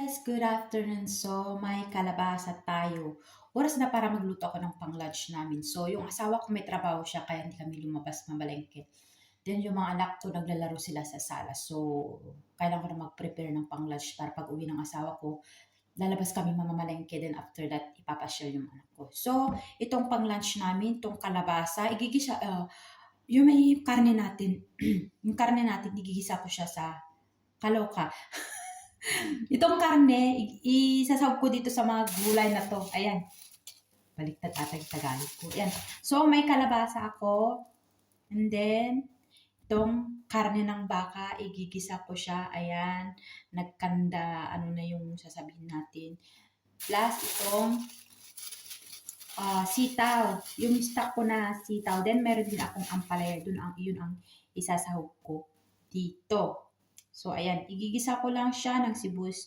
guys! Good afternoon. So, may kalabasa tayo. Oras na para magluto ako ng pang-lunch namin. So, yung asawa ko may trabaho siya kaya hindi kami lumabas mamalengke. Then, yung mga anak ko naglalaro sila sa sala. So, kailangan ko na mag-prepare ng pang-lunch para pag uwi ng asawa ko, lalabas kami mamamalengke. Then, after that, ipapasyal yung anak ko. So, itong pang-lunch namin, itong kalabasa, igigisa, yung may karne natin, yung karne natin, igigisa ko siya sa kaloka. Itong karne, isasawag ko dito sa mga gulay na to. Ayan. Baliktad ata yung Tagalog ko. Ayan. So, may kalabasa ako. And then, itong karne ng baka, igigisa ko siya. Ayan. Nagkanda, ano na yung sasabihin natin. Plus, itong sitaw. Yung stock ko na sitaw. Then, meron din akong ampalaya. Yun ang isasahog ko dito. So, ayan. Igigisa ko lang siya ng sibuyas